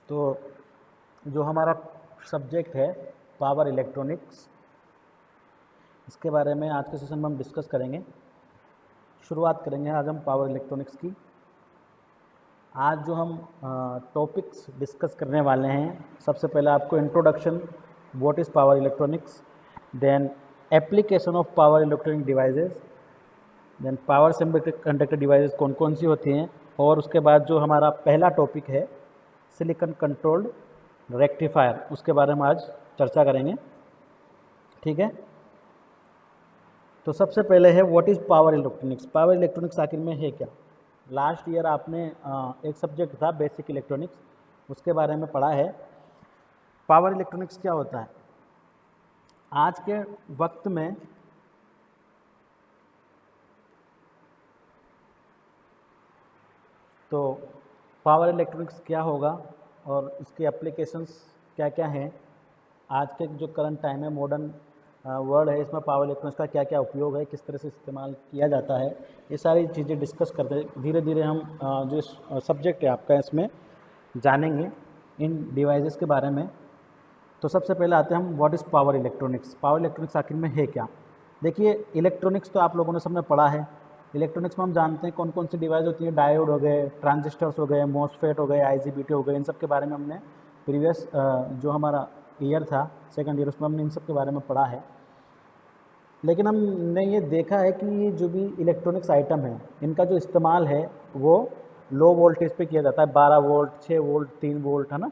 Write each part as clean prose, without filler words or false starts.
तो जो हमारा सब्जेक्ट है पावर इलेक्ट्रॉनिक्स, इसके बारे में आज के सेशन में हम डिस्कस करेंगे। शुरुआत करेंगे आज हम पावर इलेक्ट्रॉनिक्स की। आज जो हम टॉपिक्स डिस्कस करने वाले हैं, सबसे पहले आपको introduction what is power electronics, then application of power electronic devices, then power semiconductor devices कौन कौन सी होती हैं, और उसके बाद जो हमारा पहला टॉपिक है सिलिकॉन कंट्रोल्ड रेक्टिफायर, उसके बारे में आज चर्चा करेंगे। ठीक है, तो सबसे पहले है what is power electronics. Power electronics आखिर में है क्या। लास्ट ईयर आपने एक सब्जेक्ट था बेसिक इलेक्ट्रॉनिक्स, उसके बारे में पढ़ा है। पावर इलेक्ट्रॉनिक्स क्या होता है आज के वक्त में। तो पावर इलेक्ट्रॉनिक्स क्या होगा और इसके एप्लीकेशंस क्या क्या हैं, आज के जो करंट टाइम है मॉडर्न वर्ल्ड है, इसमें पावर इलेक्ट्रॉनिक्स का क्या क्या उपयोग है, किस तरह से इस्तेमाल किया जाता है, ये सारी चीज़ें डिस्कस करते धीरे धीरे हम जो सब्जेक्ट है आपका इसमें जानेंगे इन डिवाइसेस के बारे में। तो सबसे पहले आते हैं हम what is power electronics. Power electronics आखिर में है क्या। देखिए, इलेक्ट्रॉनिक्स तो आप लोगों ने सबने पढ़ा है। इलेक्ट्रॉनिक्स में हम जानते हैं कौन कौन सी डिवाइस होती है। डायोड हो गए, ट्रांजिस्टर्स हो गए, मॉसफेट हो गए, आईजीबीटी हो गए, इन सब के बारे में हमने प्रीवियस जो हमारा ईयर था सेकंड ईयर, उसमें हमने इन सब के बारे में पढ़ा है। लेकिन हमने ये देखा है कि ये जो भी इलेक्ट्रॉनिक्स आइटम है, इनका जो इस्तेमाल है वो लो वोल्टेज पे किया जाता है। 12 वोल्ट, 6 वोल्ट, 3 वोल्ट, है ना।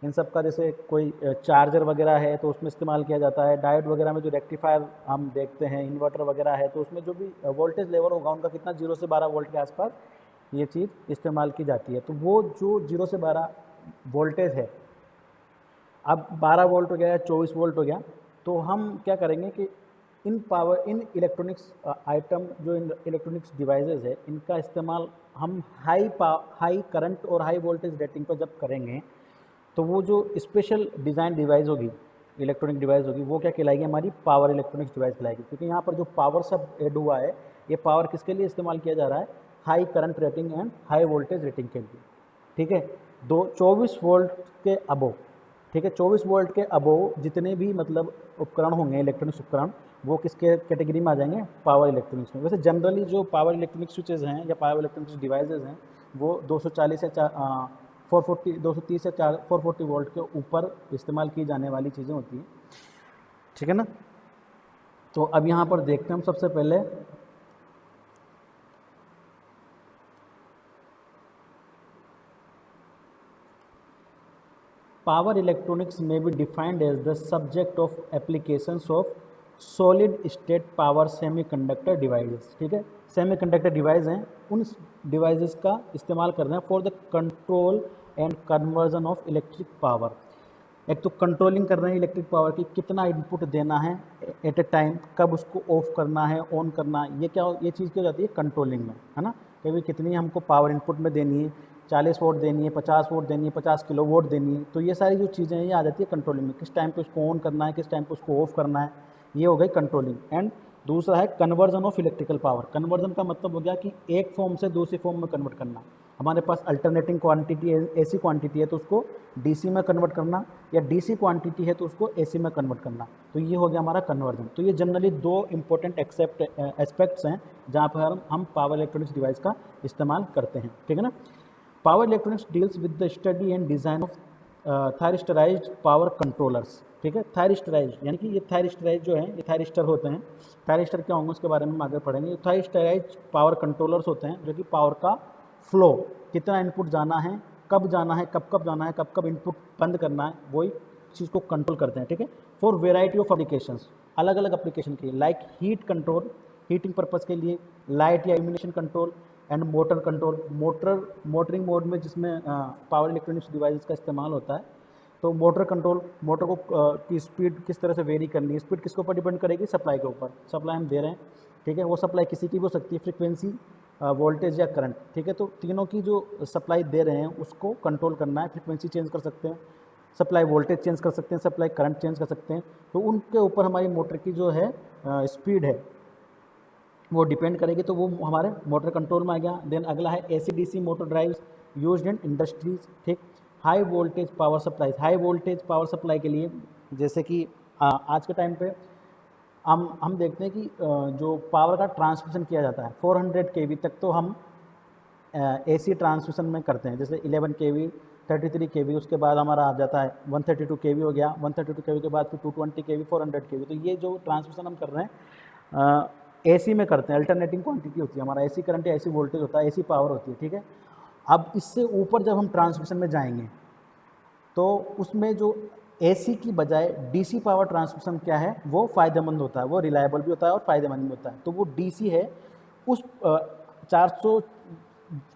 इन सब का जैसे कोई चार्जर वगैरह है तो उसमें इस्तेमाल किया जाता है। डायोड वगैरह में जो रेक्टिफायर हम देखते हैं, इन्वर्टर वगैरह है, तो उसमें जो भी वोल्टेज लेवल होगा उनका कितना 0 से 12 वोल्ट के आसपास ये चीज़ इस्तेमाल की जाती है। तो वो जो 0 से 12 वोल्टेज है, अब 12 वोल्ट हो गया या 24 वोल्ट हो गया, तो हम क्या करेंगे कि इन इलेक्ट्रॉनिक्स आइटम जो इन इलेक्ट्रॉनिक्स डिवाइसेस है, इनका इस्तेमाल हम हाई करंट और हाई वोल्टेज रेटिंग पर जब करेंगे, तो वो जो स्पेशल डिज़ाइन डिवाइस होगी, इलेक्ट्रॉनिक डिवाइस होगी, वो क्या कहलाएगी, हमारी पावर इलेक्ट्रॉनिक्स डिवाइस कहलाएगी। क्योंकि यहाँ पर जो पावर सब ऐड हुआ है, ये पावर किसके लिए इस्तेमाल किया जा रहा है, high current rating and high voltage rating के लिए। ठीक है, 24 वोल्ट के अबो, ठीक है, 24 वोल्ट के अबो जितने भी मतलब उपकरण होंगे, इलेक्ट्रॉनिक्स उपकरण, वो किसके कैटेगरी में आ जाएंगे, पावर इलेक्ट्रॉनिक्स में। वैसे जनरली जो पावर इलेक्ट्रॉनिक स्विचेज़ हैं या पावर इलेक्ट्रॉनिक्स डिवाइसेज हैं, वो 240 या 440 230 या 440 वोल्ट के ऊपर इस्तेमाल की जाने वाली चीज़ें होती हैं। ठीक है ना। तो अब यहाँ पर देखते हैं हम सबसे पहले पावर इलेक्ट्रॉनिक्स में be defined as the subject of applications of solid state power semiconductor devices. ठीक है, सेमीकंडक्टर डिवाइस हैं, उन डिवाइसेस का इस्तेमाल कर रहे हैं for the control and conversion of electric power. एक तो कंट्रोलिंग कर रहे हैं इलेक्ट्रिक पावर की, कितना इनपुट देना है एट ए टाइम, कब उसको ऑफ करना है, ऑन करना है, ये चीज़ क्या हो जाती है कंट्रोलिंग में, है ना। कभी कितनी हमको पावर इनपुट में देनी है, 40 वोल्ट देनी है, 50 वोल्ट देनी है, 50 किलो वोल्ट देनी है, तो ये सारी जो चीज़ें हैं ये आ जाती है कंट्रोलिंग में। किस टाइम पे उसको ऑन करना है, किस टाइम पे उसको ऑफ करना है, ये हो गई कंट्रोलिंग। एंड दूसरा है conversion of electrical power. Conversion का मतलब हो गया कि एक फॉर्म से दूसरी फॉर्म में कन्वर्ट करना। हमारे पास अल्टरनेटिंग क्वांटिटी है, एसी क्वांटिटी है, तो उसको डीसी में कन्वर्ट करना, या डीसी क्वांटिटी है तो उसको एसी में कन्वर्ट करना। तो ये हो गया हमारा कन्वर्जन। तो ये जनरली दो इंपॉर्टेंट एस्पेक्ट्स हैं जहाँ पर हम पावर इलेक्ट्रॉनिक्स डिवाइस का इस्तेमाल करते हैं। ठीक है ना। Power electronics deals with the study and design of thyristorized power controllers. ठीक है, थायरिस्टराइज्ड यानी कि ये थायरिस्टराइज जो है, ये थायरिस्टर होते हैं। थायरिस्टर क्या होंगे उसके बारे में हम आगे पढ़ेंगे। थायरिस्टराइज्ड पावर कंट्रोलर्स होते हैं जो कि पावर का फ्लो, कितना इनपुट जाना है, कब जाना है, कब कब जाना है, कब कब इनपुट बंद करना है, वही चीज़ को कंट्रोल करते हैं। ठीक है, फॉर वेराइटी ऑफ एप्लीकेशंस, अलग अलग एप्लीकेशन के लिए, like heat control, heating purpose के लिए, लाइट या illumination control, and motor control, motoring mode में जिसमें पावर इलेक्ट्रॉनिक्स डिवाइसेस का इस्तेमाल होता है। तो मोटर कंट्रोल, मोटर को की स्पीड किस तरह से वेरी करनी है, स्पीड किसके ऊपर डिपेंड करेगी, सप्लाई के ऊपर। सप्लाई हम दे रहे हैं, ठीक है, वो सप्लाई किसी की भी हो सकती है, फ्रीक्वेंसी, वोल्टेज या करंट। ठीक है, तो तीनों की जो सप्लाई दे रहे हैं उसको कंट्रोल करना है। फ्रीक्वेंसी चेंज कर सकते हैं, सप्लाई वोल्टेज चेंज कर सकते हैं, सप्लाई करंट चेंज कर सकते हैं। तो उनके ऊपर हमारी मोटर की जो है स्पीड है वो डिपेंड करेगी, तो वो हमारे मोटर कंट्रोल में आ गया। देन अगला है AC DC motor drives used in industries. ठीक, high voltage power supply, high voltage power supply के लिए जैसे कि आज के टाइम पे हम देखते हैं कि जो पावर का ट्रांसमिशन किया जाता है 400 केवी तक तो हम एसी ट्रांसमिशन में करते हैं, जैसे 11 केवी, 33 केवी, उसके बाद हमारा आ जाता है 132 केवी हो गया, 132 केवी के बाद फिर 220 केवी, 400 केवी। तो ये जो ट्रांसमिशन हम कर रहे हैं एसी में करते हैं, अल्टरनेटिंग क्वांटिटी होती है, हमारा एसी करंट या एसी वोल्टेज होता है, एसी पावर होती है, ठीक है। अब इससे ऊपर जब हम ट्रांसमिशन में जाएंगे तो उसमें जो एसी की बजाय डीसी पावर ट्रांसमिशन क्या है, वो फ़ायदेमंद होता है, वो रिलायबल भी होता है और फ़ायदेमंद भी होता है। तो वो डीसी है, उस 400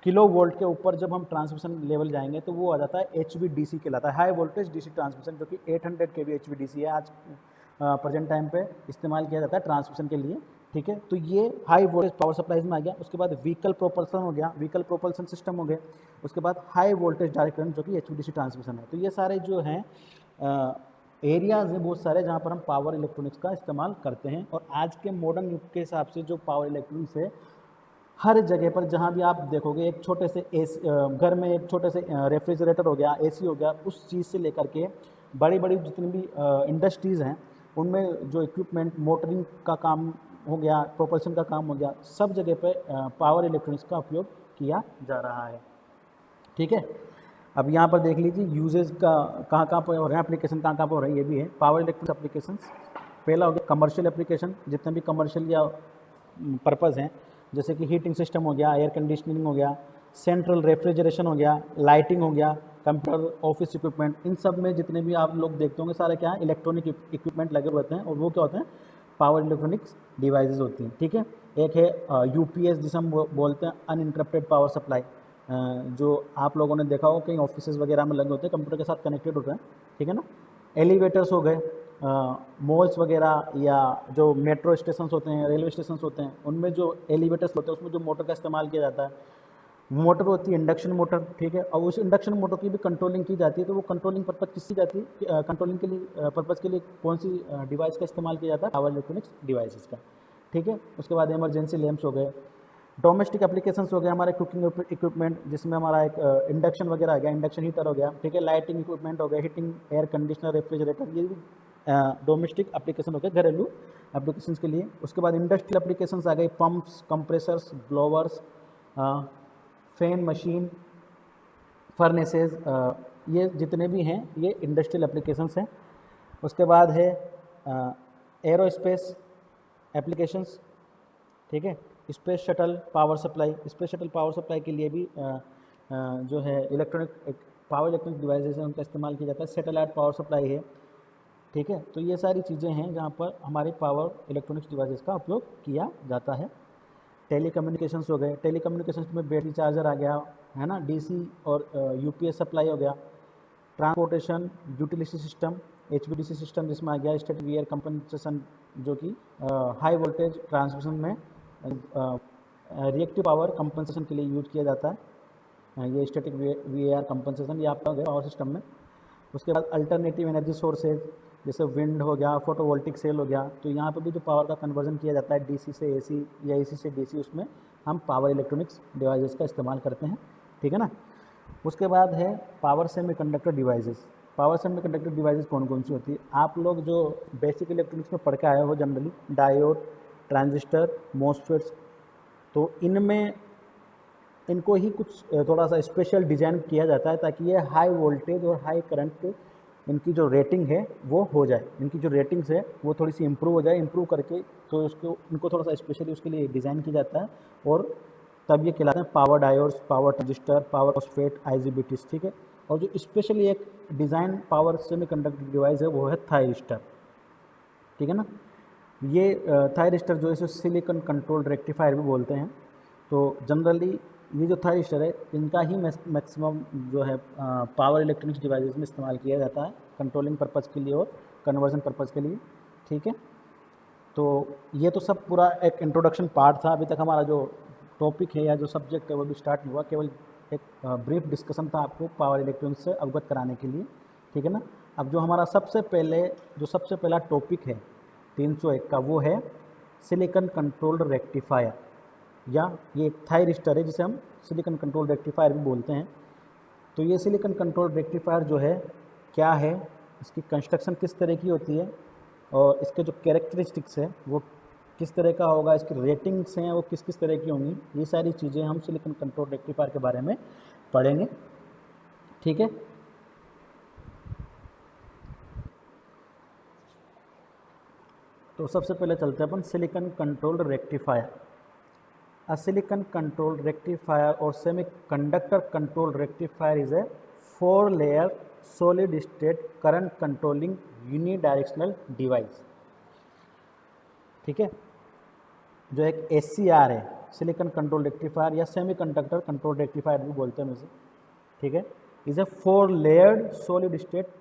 किलो वोल्ट के ऊपर जब हम ट्रांसमिशन लेवल जाएंगे तो वो आ जाता है HVDC कहलाता है, हाई वोल्टेज डीसी ट्रांसमिशन, जो कि 800 kV HVDC है, आज प्रेजेंट टाइम पे इस्तेमाल किया जाता है ट्रांसमिशन के लिए, ठीक है। तो ये हाई वोल्टेज पावर सप्लाईज में आ गया। उसके बाद व्हीकल प्रोपल्सन हो गया, व्हीकल प्रोपल्सन सिस्टम हो गए। उसके बाद हाई वोल्टेज डायरेक्ट करंट, जो कि HVDC ट्रांसमिशन है। तो ये सारे जो हैं एरियाज़ हैं बहुत सारे जहाँ पर हम पावर इलेक्ट्रॉनिक्स का इस्तेमाल करते हैं। और आज के मॉडर्न युग के हिसाब से जो पावर इलेक्ट्रॉनिक्स है, हर जगह पर जहाँ भी आप देखोगे, एक छोटे से घर में एक छोटे से रेफ्रिजरेटर हो गया, एसी हो गया, उस चीज़ से लेकर के बड़ी बड़ी जितनी भी इंडस्ट्रीज़ हैं, उनमें जो इक्विपमेंट, मोटरिंग का काम हो गया, प्रोपल्शन का काम हो गया, सब जगह पे पावर इलेक्ट्रॉनिक्स का उपयोग किया जा रहा है, ठीक है। अब यहाँ पर देख लीजिए यूजेज का कहाँ कहाँ पर हो रहे हैं, एप्लीकेशन कहाँ कहाँ पर हो रहे हैं, ये भी है पावर इलेक्ट्रॉनिक्स एप्लीकेशंस। पहला हो गया कमर्शियल एप्लीकेशन, जितने भी कमर्शियल या पर्पज़ हैं, जैसे कि हीटिंग सिस्टम हो गया, एयर कंडीशनिंग हो गया, सेंट्रल रेफ्रिजरेशन हो गया, लाइटिंग हो गया, कंप्यूटर, ऑफिस इक्विपमेंट, इन सब में जितने भी आप लोग देखते होंगे सारे क्या है, इलेक्ट्रॉनिक इक्विपमेंट लगे होते हैं, और वो क्या होते हैं, पावर इलेक्ट्रॉनिक्स डिवाइसेस होती हैं, ठीक है। एक है UPS, जिसे हम बोलते हैं अनइंटरप्टेड पावर सप्लाई, जो आप लोगों ने देखा हो कहीं ऑफिस वगैरह में लगे होते हैं, कंप्यूटर के साथ कनेक्टेड होते हैं, ठीक है ना। एलिवेटर्स हो गए, मॉल्स वगैरह या जो मेट्रो स्टेशन होते हैं, रेलवे स्टेशन होते हैं, उनमें जो एलिवेटर्स होते हैं उसमें जो मोटर का इस्तेमाल किया जाता है, मोटर होती है इंडक्शन मोटर, ठीक है। और उस इंडक्शन मोटर की भी कंट्रोलिंग की जाती है। तो वो कंट्रोलिंग पर्पज़ किसकी जाती है, कंट्रोलिंग के लिए पर्पज़ के लिए कौन सी डिवाइस का इस्तेमाल किया जाता है, पावर इलेक्ट्रॉनिक्स डिवाइसेस का, ठीक है। उसके बाद इमरजेंसी लैंप्स हो गए, डोमेस्टिक एप्लीकेशंस हो गए, हमारे कुकिंग इक्विपमेंट, जिसमें हमारा एक इंडक्शन वगैरह आ गया, इंडक्शन हीटर हो गया, ठीक है। लाइटिंग इक्विपमेंट हो गया, हीटिंग, एयर कंडीशनर, रेफ्रिजरेटर, ये भी डोमेस्टिक एप्लीकेशन हो गए, घरेलू एप्लीकेशंस के लिए। उसके बाद इंडस्ट्रियल एप्लीकेशंस आ गई, pumps, compressors, blowers, fan machine, furnaces, ये जितने भी हैं ये इंडस्ट्रियल एप्लीकेशंस हैं। उसके बाद है एरोस्पेस एप्लीकेशंस, ठीक है। Space shuttle power supply, space shuttle power supply के लिए भी जो है पावर इलेक्ट्रॉनिक डिवाइसेस हैं, उनका इस्तेमाल किया जाता है। सैटेलाइट पावर सप्लाई है, ठीक है। तो ये सारी चीज़ें हैं जहाँ पर हमारे पावर इलेक्ट्रॉनिक्स डिवाइसेस का उपयोग किया जाता है। टेली कम्युनिकेशंस हो गए, टेली कम्युनिकेशंस में बैटरी चार्जर आ गया, है ना, DC और UPS सप्लाई हो गया। Transportation utility system, HVDC system जिसमें आ गया। स्टैटिक वीआर कंपनसेशन, जो कि हाई वोल्टेज ट्रांसमिशन में रिएक्टिव पावर कंपनसेशन के लिए यूज किया जाता है। ये स्टैटिक वीआर कंपनसेशन ये आपका हो गया पावर सिस्टम में। उसके बाद अल्टरनेटिव एनर्जी सोर्सेज, जैसे विंड हो गया, फोटोवोल्टिक सेल हो गया। तो यहाँ पर भी जो पावर का कन्वर्जन किया जाता है DC से AC या AC से DC, उसमें हम पावर इलेक्ट्रॉनिक्स डिवाइसेस का इस्तेमाल करते हैं, ठीक है ना। उसके बाद है power semiconductor devices. Power semiconductor devices कौन कौन सी होती है, आप लोग जो बेसिक इलेक्ट्रॉनिक्स में पढ़ के आए हो जनरली, डायोड, ट्रांजिस्टर, मॉसफेट्स, तो इनमें इनको ही कुछ थोड़ा सा स्पेशल डिज़ाइन किया जाता है ताकि ये हाई वोल्टेज और हाई करंट, इनकी जो रेटिंग है वो हो जाए, इनकी जो रेटिंग्स है वो थोड़ी सी इम्प्रूव हो जाए, इम्प्रूव करके तो उसको इनको थोड़ा सा स्पेशली उसके लिए डिज़ाइन किया जाता है। और तब ये कहलाते हैं power diodes, power transistor, power MOSFET, IGBTs, ठीक है। और जो स्पेशली एक डिज़ाइन पावर सेमीकंडक्टर डिवाइस है वो है थायरिस्टर, ठीक है ना। ये थायरिस्टर जो है इसे सिलिकॉन कंट्रोल रेक्टिफायर भी बोलते हैं। तो जनरली ये जो थायरिस्टर है इनका ही मैक्सिमम जो है पावर इलेक्ट्रॉनिक्स डिवाइसेस में इस्तेमाल किया जाता है, कंट्रोलिंग पर्पज़ के लिए और कन्वर्जन पर्पज़ के लिए, ठीक है। तो ये तो सब पूरा एक इंट्रोडक्शन पार्ट था। अभी तक हमारा जो टॉपिक है या जो सब्जेक्ट है वो भी स्टार्ट नहीं हुआ, केवल एक ब्रीफ डिस्कशन था आपको पावर इलेक्ट्रॉनिक्स से अवगत कराने के लिए, ठीक है ना। अब जो हमारा सबसे पहला टॉपिक है 301 का, वो है सिलिकॉन कंट्रोल्ड रेक्टिफायर, या ये एक थायरिस्टर है जिसे हम सिलिकॉन कंट्रोल रेक्टिफायर भी बोलते हैं। तो ये सिलिकॉन कंट्रोल रेक्टिफायर जो है क्या है, इसकी कंस्ट्रक्शन किस तरह की होती है और इसके जो कैरेक्टरिस्टिक्स है वो किस तरह का होगा, इसकी रेटिंग्स हैं वो किस किस तरह की होंगी, ये सारी चीज़ें हम सिलिकॉन कंट्रोल रेक्टिफायर के बारे में पढ़ेंगे। ठीक है, तो सबसे पहले चलते हैं अपन silicon controlled rectifier. A silicon controlled rectifier or semiconductor controlled rectifier is a 4-layer solid state current controlling unidirectional device। ठीक है, जो एक SCR है, सिलिकॉन कंट्रोल रेक्टिफायर या सेमीकंडक्टर कंट्रोल रेक्टिफायर भी बोलते हैं इसे। ठीक है, इज ए 4-लेयर्ड solid state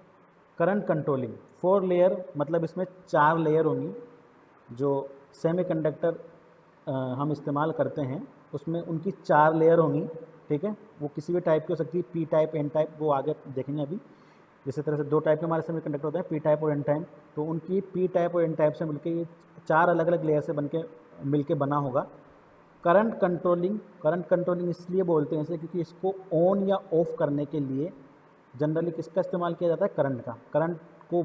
current controlling. 4 layer मतलब इसमें 4 लेयर होंगी। जो सेमीकंडक्टर हम इस्तेमाल करते हैं उसमें उनकी 4 लेयर होंगी। ठीक है, वो किसी भी टाइप की हो सकती है, पी टाइप, एन टाइप, वो आगे देखेंगे अभी। जिस तरह से 2 टाइप के हमारे सेमीकंडक्टर होते हैं, पी टाइप और एन टाइप, तो उनकी पी टाइप और एन टाइप से मिलकर ये 4 अलग अलग लेयर से मिलके बना होगा करंट कंट्रोलिंग। करंट कंट्रोलिंग इसलिए बोलते हैं इसे क्योंकि इसको ऑन या ऑफ करने के लिए जनरली किसका इस्तेमाल किया जाता है, करंट का। करंट को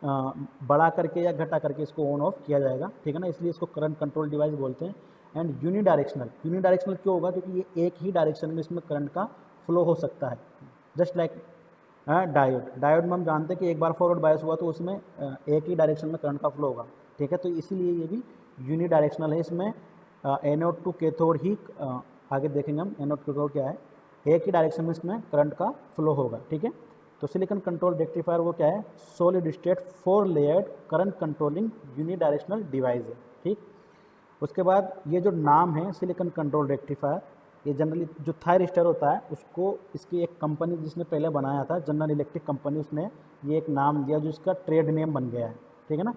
बढ़ा करके या घटा करके इसको ऑन ऑफ किया जाएगा। ठीक है ना, इसलिए इसको करंट कंट्रोल डिवाइस बोलते हैं। एंड यूनिडायरेक्शनल, यूनिडायरेक्शनल क्यों होगा, क्योंकि ये एक ही डायरेक्शन में इसमें करंट का फ्लो हो सकता है। जस्ट लाइक डायोड, डायोड में हम जानते हैं कि एक बार फॉरवर्ड बायस हुआ तो उसमें एक ही डायरेक्शन में करंट का फ्लो होगा। ठीक है, तो इसीलिए ये भी यूनिडायरेक्शनल है। इसमें एनोड टू कैथोड ही आगे देखेंगे हम, एनोड कैथोड क्या है, एक ही डायरेक्शन में इसमें करंट का फ्लो होगा। ठीक है, तो सिलिकॉन कंट्रोल रेक्टिफायर वो क्या है, सॉलिड स्टेट 4-लेयर्ड करंट कंट्रोलिंग यूनिडायरेक्शनल डिवाइस है। ठीक, उसके बाद ये जो नाम है सिलिकॉन कंट्रोल रेक्टिफायर, ये जनरली जो थायरिस्टर होता है उसको इसकी एक कंपनी जिसने पहले बनाया था, जनरल इलेक्ट्रिक कंपनी, उसने ये एक नाम दिया जो इसका ट्रेड नेम बन गया है। ठीक है ना,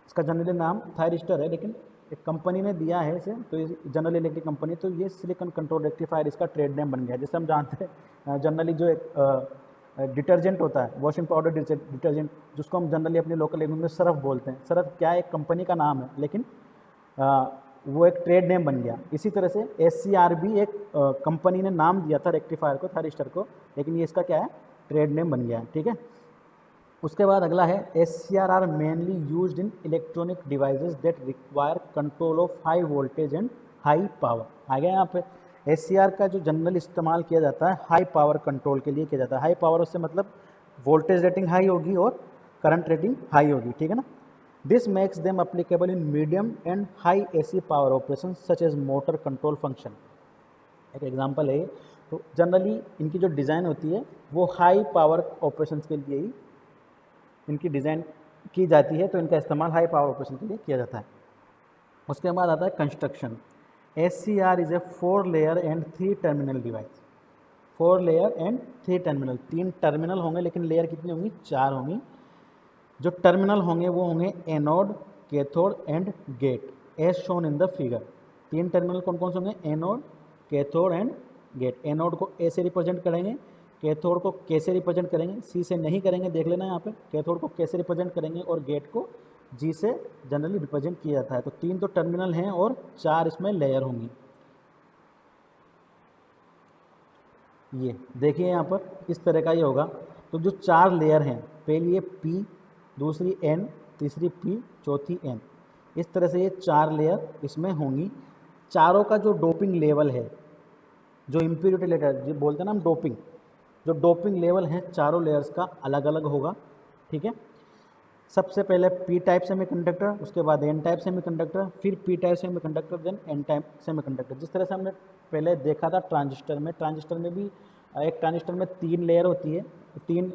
इसका जनरली नाम थायरिस्टर है लेकिन एक कंपनी ने दिया है इसे, तो ये जनरल इलेक्ट्रिक कंपनी, तो ये सिलिकॉन कंट्रोल रेक्टिफायर इसका ट्रेड नेम बन गया है। जैसे हम जानते हैं जनरली जो एक डिटर्जेंट होता है, वॉशिंग पाउडर डिटर्जेंट, जिसको हम जनरली अपने लोकल लैंग्वेज में सर्फ बोलते हैं। सर्फ क्या है, एक कंपनी का नाम है लेकिन वो एक ट्रेड नेम बन गया। इसी तरह से SCR भी एक कंपनी ने नाम दिया था रेक्टिफायर को, थायरिस्टर को, लेकिन ये इसका क्या है, ट्रेड नेम बन गया है। ठीक है, उसके बाद अगला है SCR are mainly used in electronic devices that require control of high voltage and high power. आ गया यहाँ पे SCR का जो जनरल इस्तेमाल किया जाता है हाई पावर कंट्रोल के लिए किया जाता है। हाई पावर से मतलब वोल्टेज रेटिंग हाई होगी और करंट रेटिंग हाई होगी। ठीक है ना, this makes them applicable in medium and high AC power operation such as motor control function. एक एग्जांपल है। तो जनरली इनकी जो डिज़ाइन होती है वो हाई पावर ऑपरेशन के लिए ही इनकी डिज़ाइन की जाती है, तो इनका इस्तेमाल हाई पावर ऑपरेशन के लिए किया जाता है। उसके बाद आता है कंस्ट्रक्शन। SCR इज़ ए 4-लेयर and 3 terminal device. 4 layer and 3 terminal, 3 terminal होंगे लेकिन लेयर कितनी होंगी, 4 होंगी। जो टर्मिनल होंगे वो होंगे anode, cathode and gate, as shown in the figure. 3 terminal कौन कौन से होंगे, anode, cathode and gate. Anode को ए से रिप्रेजेंट करेंगे, कैथोड को के से रिप्रेजेंट करेंगे, सी से नहीं करेंगे, देख लेना यहाँ पे। कैथोड को के से रिप्रेजेंट करेंगे और गेट को जी से जनरली रिप्रेजेंट किया जाता है। तो 3 तो टर्मिनल हैं और 4 इसमें लेयर होंगी। ये देखिए यहाँ पर इस तरह का ये होगा। तो जो 4 लेयर हैं, पहली ये P, दूसरी N, तीसरी P, चौथी N, इस तरह से ये 4 लेयर इसमें होंगी। चारों का जो डोपिंग लेवल है, जो इम्प्योरिटी लेवल जो बोलते हैं ना हम डोपिंग, जो डोपिंग लेवल है चारों लेयर्स का अलग अलग होगा। ठीक है, सबसे पहले P टाइप सेमीकंडक्टर, उसके बाद N टाइप सेमीकंडक्टर, फिर P type semiconductor, then N type semiconductor. जिस तरह से हमने पहले देखा था ट्रांजिस्टर में भी एक ट्रांजिस्टर में 3 लेयर होती है, 3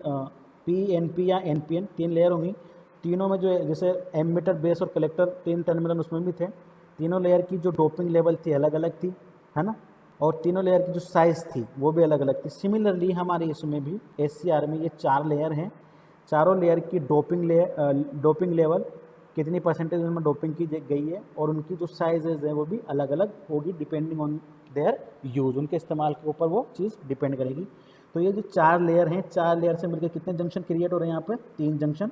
PNP या NPN 3 लेयर होंगी। तीनों में जो जैसे एमीटर, बेस और कलेक्टर 3 टर्मिनल उसमें भी थे। तीनों लेयर की जो डोपिंग लेवल थी अलग अलग थी, है ना, और तीनों लेयर की जो साइज़ थी वो भी अलग अलग थी। सिमिलरली हमारे इसमें भी SCR में ये 4 लेयर हैं। चारों लेयर की डोपिंग लेवल कितनी परसेंटेज उनमें डोपिंग की गई है और उनकी जो साइजेज है वो भी अलग अलग होगी डिपेंडिंग ऑन देयर यूज़, उनके इस्तेमाल के ऊपर वो चीज़ डिपेंड करेगी। तो ये जो 4 लेयर हैं, 4 लेयर से मिलकर कितने जंक्शन क्रिएट हो रहे हैं यहाँ पर, 3 जंक्शन।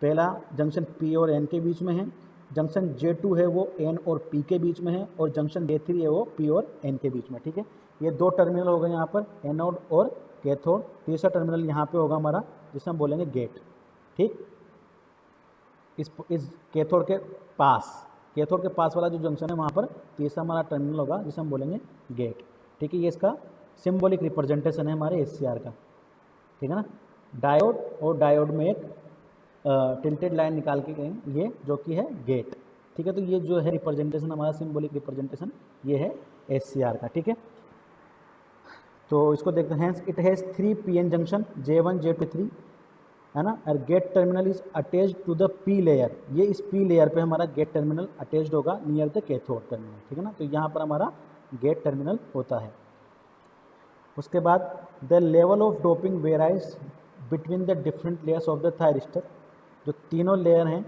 पहला जंक्शन P और N के बीच में है, जंक्शन J2 है वो N और P के बीच में है, और जंक्शन J3 है वो P और N के बीच में। ठीक है, ये दो टर्मिनल हो गए यहाँ पर, एनोड और कैथोड। तीसरा टर्मिनल यहाँ पे होगा हमारा, जिसे हम बोलेंगे गेट। ठीक, इस कैथोड के पास वाला जो जंक्शन है वहाँ पर तीसरा हमारा टर्मिनल होगा, जिसे हम बोलेंगे गेट। ठीक है, ये इसका सिंबॉलिक रिप्रेजेंटेशन है हमारे SCR का। ठीक है ना। डायोड, और डायोड में एक टिल्टेड लाइन निकाल के गए, ये जो कि है गेट। ठीक है, तो ये जो है रिप्रेजेंटेशन हमारा सिंबॉलिक रिप्रेजेंटेशन, ये है SCR का। ठीक है, तो इसको देखते हैं। It has 3 PN junction, J1 J2 3, है ना। और gate terminal is attached to the P layer, ये इस P लेयर पे हमारा गेट टर्मिनल अटैच्ड होगा नियर द कैथोड टर्मिनल। ठीक है ना, तो यहाँ पर हमारा गेट टर्मिनल होता है। उसके बाद the level of doping varies between the different layers of the thyristor. जो तीनों लेयर हैं,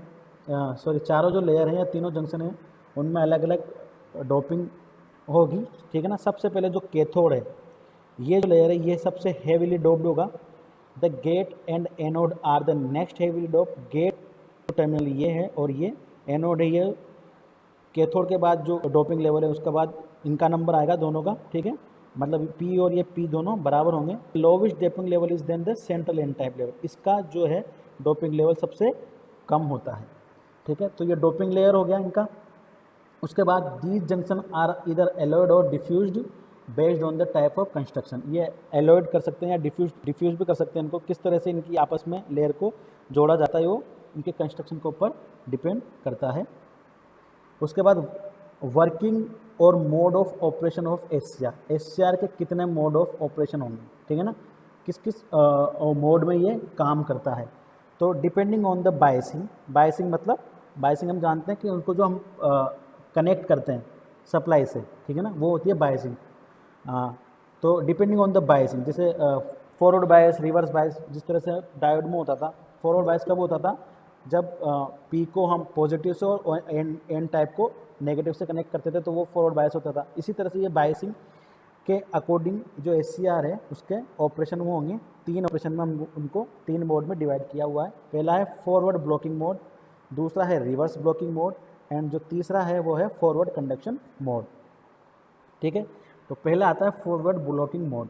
चारों जो लेयर हैं या तीनों जंक्शन हैं, उनमें अलग अलग डोपिंग होगी। ठीक है ना। सबसे पहले जो कैथोड है, ये जो लेयर है ये सबसे हेवीली डोप्ड होगा। The gate and anode are the next heavily dope. Gate terminal ये है और ये एनोड है। ये कैथोड के बाद जो डोपिंग लेवल है उसके बाद इनका नंबर आएगा दोनों का। ठीक है, मतलब P और ये P दोनों बराबर होंगे। Lowest doping level is then the central N type level, इसका जो है डोपिंग लेवल सबसे कम होता है। ठीक है, तो ये डोपिंग लेयर हो गया इनका। उसके बाद दीज जंक्शन आर इधर एलॉयड और diffused based on the type of construction. ये एलॉयड कर सकते हैं या डिफ्यूज भी कर सकते हैं इनको। किस तरह से इनकी आपस में लेयर को जोड़ा जाता है वो इनके कंस्ट्रक्शन के ऊपर डिपेंड करता है। उसके बाद वर्किंग और mode of operation of SCR के कितने मोड ऑफ ऑपरेशन होंगे। ठीक है ना, किस किस मोड में ये काम करता है। तो डिपेंडिंग ऑन द बायसिंग मतलब बायसिंग हम जानते हैं कि उनको जो हम कनेक्ट करते हैं सप्लाई से, ठीक है ना, वो होती है बायसिंग। तो डिपेंडिंग ऑन द बायसिंग, जैसे फॉरवर्ड बायस, रिवर्स बायस, जिस तरह से डायोड में होता था। फॉरवर्ड बायस कब होता था, जब P को हम पॉजिटिव से और N टाइप को नेगेटिव से कनेक्ट करते थे, तो वो फॉरवर्ड बायस होता था। इसी तरह से ये बायसिंग के अकॉर्डिंग जो SCR है उसके ऑपरेशन वो होंगे। 3 ऑपरेशन में हम उनको 3 मोड में डिवाइड किया हुआ है। पहला है फॉरवर्ड ब्लॉकिंग मोड, दूसरा है रिवर्स ब्लॉकिंग मोड, एंड जो तीसरा है वो है फॉरवर्ड कंडक्शन मोड। ठीक है, तो पहला आता है forward blocking mode.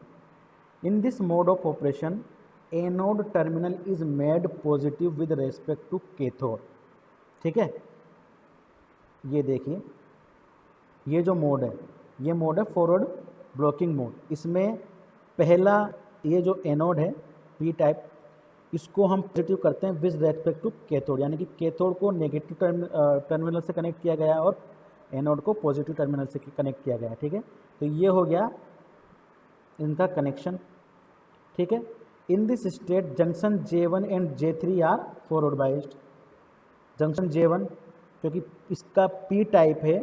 In this mode of operation anode terminal is made positive with respect to cathode. ठीक है, ये देखिए, ये जो मोड है ये मोड है फॉरवर्ड ब्लॉकिंग मोड। इसमें पहला ये जो एनोड है P टाइप, इसको हम पॉजिटिव करते हैं विद रेस्पेक्ट टू कैथोड, यानी कि कैथोड को नेगेटिव टर्मिनल से कनेक्ट किया गया है और एनोड को पॉजिटिव टर्मिनल से कनेक्ट किया गया है। ठीक है, तो ये हो गया इनका कनेक्शन। ठीक है, in this state junction J1 and J3 are forward biased. Junction J1 क्योंकि इसका P टाइप है,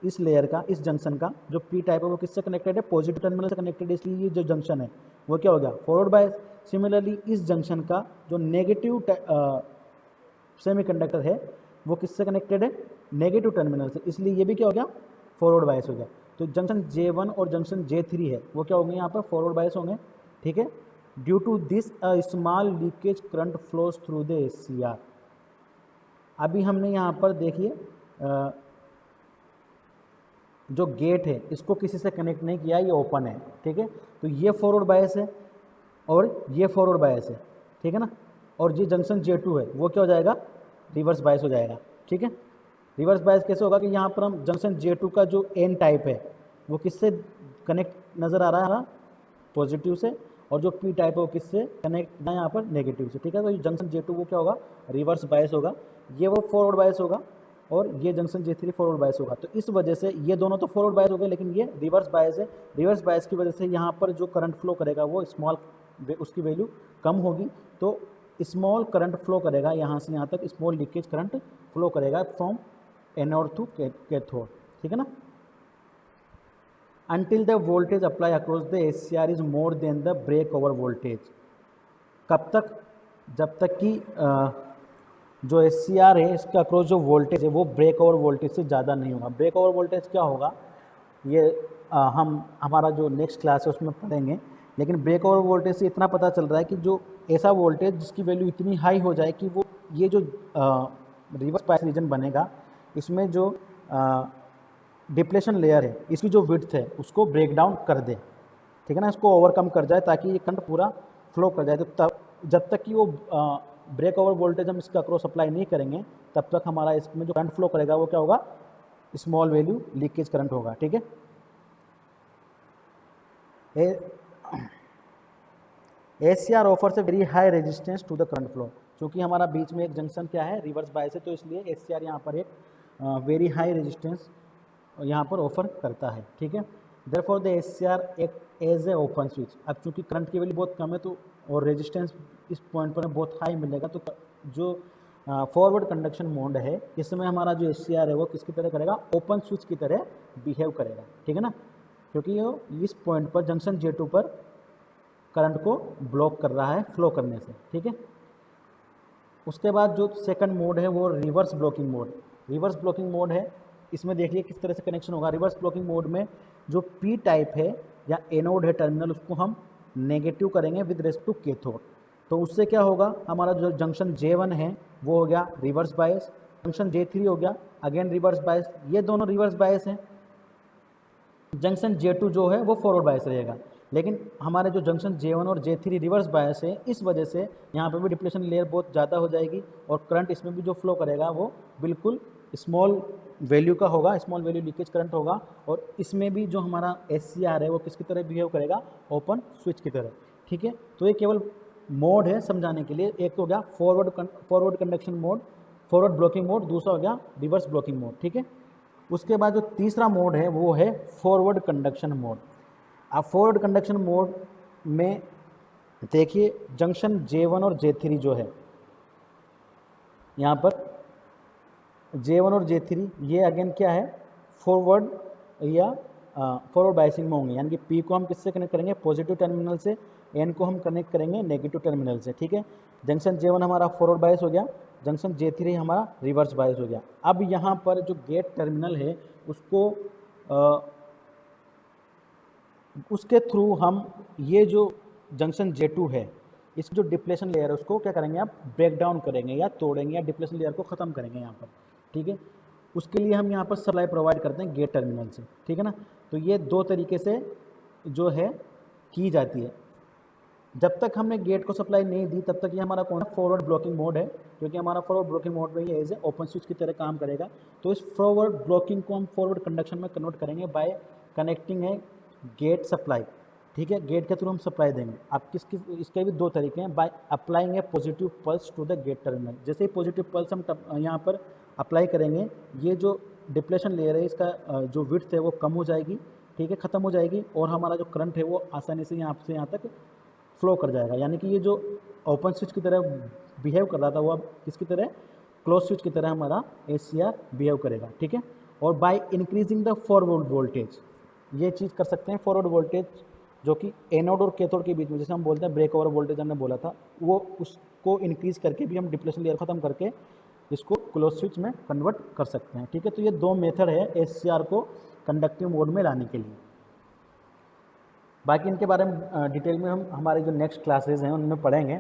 इस लेयर का, इस जंक्शन का जो P टाइप है वो किससे कनेक्टेड है, पॉजिटिव टर्मिनल से कनेक्टेड है, इसलिए ये जो जंक्शन है वो क्या हो गया, फॉरवर्ड बायस। सिमिलरली इस जंक्शन का जो नेगेटिव सेमीकंडक्टर है वो किससे कनेक्टेड है, नेगेटिव टर्मिनल से, इसलिए ये भी क्या हो गया, फॉरवर्ड बायस हो गया। तो जंक्शन J1 और जंक्शन J3 है वो क्या होंगे, यहाँ पर फॉरवर्ड बायस होंगे। ठीक है, due to this a small leakage current flows through the SCR। अभी हमने यहाँ पर देखिए जो गेट है इसको किसी से कनेक्ट नहीं किया, ये ओपन है। ठीक है, तो ये फॉरवर्ड बायस है और ये फॉरवर्ड बायस है। ठीक है ना, और ये जंक्शन J2 है वो क्या हो जाएगा, रिवर्स बायस हो जाएगा। ठीक है, रिवर्स बायस कैसे होगा कि यहाँ पर हम जंक्शन J2 का जो N टाइप है वो किससे कनेक्ट नज़र आ रहा है, पॉजिटिव से, और जो P टाइप है वो किससे कनेक्ट है यहाँ पर, नेगेटिव से। ठीक है, तो ये जंक्शन J2 वो क्या होगा, रिवर्स बायस होगा, ये वो फॉरवर्ड बायस होगा, और ये जंक्शन J3 फॉरवर्ड बायस होगा। तो इस वजह से ये दोनों तो फॉरवर्ड बायस हो गए, लेकिन ये रिवर्स बायस है। रिवर्स बायस की वजह से यहाँ पर जो करंट फ्लो करेगा वो स्मॉल, उसकी वैल्यू कम होगी, तो स्मॉल करंट फ्लो करेगा यहाँ से यहाँ तक, स्मॉल लीकेज करंट फ्लो करेगा फ्रॉम एनोड टू कैथोड। ठीक है ना, until the voltage apply across the SCR is more than the break over voltage। कब तक, जब तक कि जो SCR है इसका अक्रॉस जो वोल्टेज है वो ब्रेक ओवर वोल्टेज से ज़्यादा नहीं होगा। ब्रेक ओवर वोल्टेज क्या होगा ये हम हमारा जो नेक्स्ट क्लास है उसमें पढ़ेंगे, लेकिन ब्रेक ओवर वोल्टेज से इतना पता चल रहा है कि जो ऐसा वोल्टेज जिसकी वैल्यू इतनी हाई हो जाए कि वो ये जो रिवर्स बायस रीजन बनेगा इसमें जो डिप्लेशन लेयर है इसकी जो विड्थ है उसको ब्रेक डाउन कर दे। ठीक है ना, इसको ओवरकम कर जाए ताकि ये करंट पूरा फ्लो कर जाए। तो तब जब तक कि वो ब्रेक ओवर वोल्टेज हम इसका अक्रॉस अप्लाई नहीं करेंगे तब तक हमारा इसमें जो करंट फ्लो करेगा वो क्या होगा, स्मॉल वैल्यू लीकेज करंट होगा। ठीक है, SCR offers a very high resistance to the current flow. क्योंकि हमारा बीच में एक जंक्शन क्या है, रिवर्स बायस है, तो इसलिए एसीआर यहाँ पर एक वेरी हाई रेजिस्टेंस यहाँ पर ऑफर करता है। ठीक है, देयरफॉर द एसीआर एक एज ए ओपन स्विच। अब चूँकि करंट की वैल्यू बहुत कम है तो और रेजिस्टेंस इस पॉइंट पर बहुत हाई मिलेगा, तो जो फॉरवर्ड कंडक्शन मोड है इसमें हमारा जो एसीआर है वो किसकी तरह करेगा, ओपन स्विच की तरह बिहेव करेगा। ठीक है ना, क्योंकि ये इस पॉइंट पर जंक्शन J2 पर करंट को ब्लॉक कर रहा है फ्लो करने से। ठीक है, उसके बाद जो सेकंड मोड है वो reverse blocking mode. Reverse blocking mode है, इसमें देखिए किस तरह से कनेक्शन होगा। रिवर्स ब्लॉकिंग मोड में जो पी टाइप है या एनोड है टर्मिनल, उसको हम नेगेटिव करेंगे विद रेस्पेक्ट टू कैथोड। तो उससे क्या होगा, हमारा जो जंक्शन J1 है वो हो गया रिवर्स बायस, जंक्शन J3 हो गया अगेन रिवर्स बायस, ये दोनों रिवर्स बायस हैं। जंक्शन J2 जो है वो फॉरवर्ड बायस रहेगा, लेकिन हमारे जो जंक्शन J1 और J3 रिवर्स बायस है, इस वजह से यहाँ पे भी डिप्लेशन लेयर बहुत ज़्यादा हो जाएगी और करंट इसमें भी जो फ्लो करेगा वो बिल्कुल स्मॉल वैल्यू का होगा, स्मॉल वैल्यू लीकेज करंट होगा। और इसमें भी जो हमारा एससीआर है वो किसकी तरह बिहेव करेगा, ओपन स्विच की तरह। ठीक है, तो ये केवल मोड है समझाने के लिए। एक हो गया forward conduction mode, forward blocking mode, दूसरा हो गया रिवर्स ब्लॉकिंग मोड। ठीक है, उसके बाद जो तीसरा मोड है वो है फॉरवर्ड कंडक्शन मोड। अब फॉरवर्ड कंडक्शन मोड में देखिए जंक्शन J1 और J3 जो है, यहाँ पर J1 और J3 ये अगेन क्या है, फॉरवर्ड या फॉरवर्ड बायसिंग में होंगे, यानी कि P को हम किससे कनेक्ट करेंगे, पॉजिटिव टर्मिनल से, N को हम कनेक्ट करेंगे नेगेटिव टर्मिनल से। ठीक है, जंक्शन J1 हमारा फॉरवर्ड बायस हो गया, जंक्शन J3 हमारा रिवर्स बायस हो गया। अब यहाँ पर जो गेट टर्मिनल है उसके थ्रू हम ये जो जंक्शन J2 है इसकी जो डिप्लेशन लेयर है उसको क्या करेंगे, आप ब्रेक डाउन करेंगे या तोड़ेंगे या डिप्लेशन लेयर को ख़त्म करेंगे यहाँ पर। ठीक है, उसके लिए हम यहाँ पर सप्लाई प्रोवाइड करते हैं गेट टर्मिनल से। ठीक है ना, तो ये दो तरीके से जो है की जाती है। जब तक हमने गेट को सप्लाई नहीं दी तब तक ये हमारा कौन है, फॉरवर्ड ब्लॉकिंग मोड है, क्योंकि हमारा फॉरवर्ड ब्लॉकिंग मोड में ये एज ए ओपन स्विच की तरह काम करेगा। तो इस फॉरवर्ड ब्लॉकिंग को हम फॉरवर्ड कंडक्शन में कन्वर्ट करेंगे बाय कनेक्टिंग है गेट सप्लाई। ठीक है, गेट के थ्रू हम सप्लाई देंगे। आप इसके भी दो तरीके हैं, by applying a positive pulse to the gate terminal. जैसे ही पॉजिटिव पल्स हम यहाँ पर अप्लाई करेंगे, ये जो डिप्लेशन लेयर है इसका जो विड्थ है वो कम हो जाएगी। ठीक है, ख़त्म हो जाएगी और हमारा जो करंट है वो आसानी से यहाँ से यहाँ तक फ्लो कर जाएगा। यानी कि ये जो ओपन स्विच की तरह बिहेव कर रहा था वो अब किसकी तरह, क्लोज स्विच की तरह हमारा एसीआर बिहेव करेगा। ठीक है, और by increasing the forward voltage ये चीज़ कर सकते हैं। फॉरवर्ड वोल्टेज जो कि एनोड और कैथोड के बीच में, जैसे हम बोलते हैं ब्रेक ओवर वोल्टेज हमने बोला था, वो उसको इंक्रीज करके भी हम डिप्लेशन लेयर ख़त्म करके इसको क्लोज स्विच में कन्वर्ट कर सकते हैं। ठीक है, तो ये दो मेथड है एसीआर को कंडक्टिव मोड में लाने के लिए। बाकी इनके बारे में डिटेल में हम हमारे जो नेक्स्ट क्लासेज हैं उनमें पढ़ेंगे।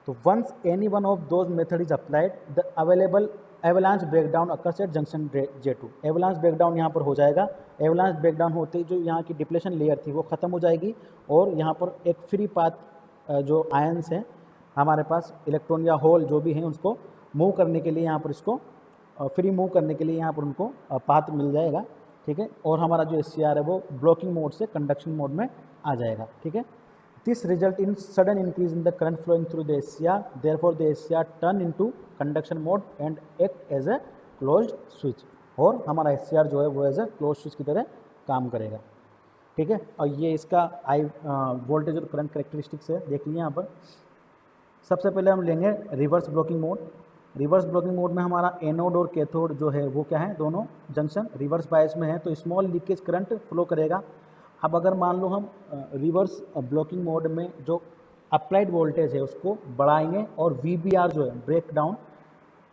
तो once any one of those method is applied the available avalanche breakdown occurs at junction J2। Avalanche breakdown यहाँ पर हो जाएगा। एवलांच ब्रेकडाउन होते ही जो यहाँ की डिप्लेशन लेयर थी वो ख़त्म हो जाएगी और यहाँ पर एक फ्री पाथ जो आयंस हैं हमारे पास, इलेक्ट्रॉन या होल जो भी हैं, उसको मूव करने के लिए यहाँ पर इसको फ्री मूव करने के लिए यहाँ पर उनको पाथ मिल जाएगा। ठीक है, और हमारा जो एसीआर है वो ब्लॉकिंग मोड से कंडक्शन मोड में आ जाएगा। ठीक है, this result in sudden increase in the current flowing through the SCR, therefore the SCR turn into conduction mode and act as a closed switch. और हमारा एसीआर जो है वो एज ए क्लोज स्विच की तरह काम करेगा। ठीक है, और ये इसका वोल्टेज और करंट करेक्टरिस्टिक्स है, देख लीजिए यहाँ पर। सबसे पहले हम लेंगे reverse blocking mode. Reverse blocking mode में हमारा एनोड और कैथोड जो है वो क्या है, दोनों जंक्शन रिवर्स बायस में है, तो स्मॉल लीकेज करंट फ्लो करेगा। अब अगर मान लो हम रिवर्स ब्लॉकिंग मोड में जो अप्लाइड वोल्टेज है उसको बढ़ाएंगे और VBR जो है ब्रेक डाउन,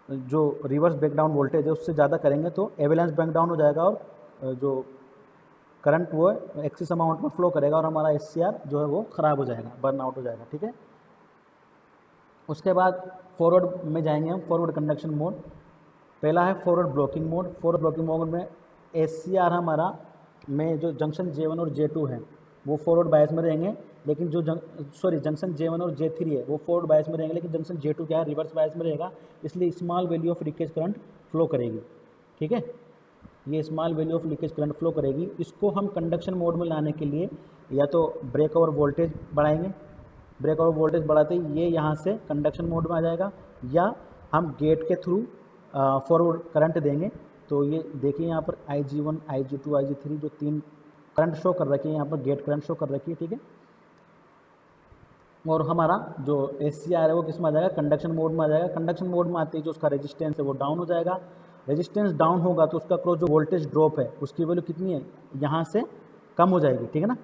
जो रिवर्स ब्रेक डाउन वोल्टेज है उससे ज़्यादा करेंगे तो एवलांच ब्रेक डाउन हो जाएगा और जो करंट वो एक्सेस अमाउंट में फ्लो करेगा और हमारा एसीआर जो है वो ख़राब हो जाएगा, बर्न आउट हो जाएगा। ठीक है, उसके बाद फॉरवर्ड में जाएंगे हम, फॉरवर्ड कंडक्शन मोड। पहला है forward blocking mode. Forward blocking mode में एसीआर हमारा में जो जंक्शन J1 और J2 है वो फॉरवर्ड बायस में रहेंगे, लेकिन जो जंक्शन J1 और J3 है वो फॉरवर्ड बायस में रहेंगे, लेकिन जंक्शन J2 क्या है, रिवर्स बायस में रहेगा, इसलिए small value of leakage current flow करेगी। ठीक है, ये small value of leakage current flow करेगी। इसको हम कंडक्शन मोड में लाने के लिए या तो ब्रेक ओवर वोल्टेज बढ़ाएंगे, ब्रेक ओवर वोल्टेज बढ़ाते ही ये यहाँ से कंडक्शन मोड में आ जाएगा, या हम गेट के थ्रू फॉरवर्ड करंट देंगे। तो ये देखिए यहाँ पर IG1, IG2, IG3 जो 3 करंट शो कर रखी है, यहाँ पर गेट करंट शो कर रखी है। ठीक है, और हमारा जो SCR है वो किस में आ जाएगा, कंडक्शन मोड में आ जाएगा। कंडक्शन मोड में आते ही जो उसका रेजिस्टेंस है वो डाउन हो जाएगा। रेजिस्टेंस डाउन होगा तो उसका क्रॉस जो वोल्टेज ड्रॉप है उसकी वैल्यू कितनी है, यहाँ से कम हो जाएगी। ठीक है ना,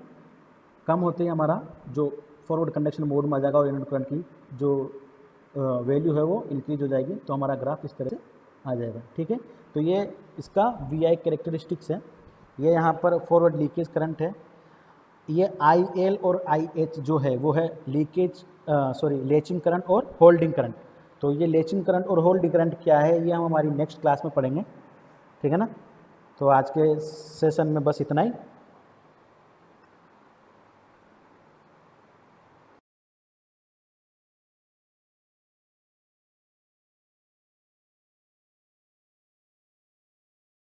कम होते ही हमारा जो फॉरवर्ड कंडक्शन मोड में आ जाएगा और इनपुट करंट की जो वैल्यू है वो इंक्रीज हो जाएगी। तो हमारा ग्राफ इस तरह से आ जाएगा। ठीक है, तो ये इसका VI कैरेक्टरिस्टिक्स है। ये यहाँ पर फॉरवर्ड लीकेज करंट है। ये IL और IH जो है वो है लेचिंग करंट और होल्डिंग करंट। तो ये लेचिंग करंट और होल्डिंग करंट क्या है ये हम हमारी नेक्स्ट क्लास में पढ़ेंगे। ठीक है ना, तो आज के सेशन में बस इतना ही।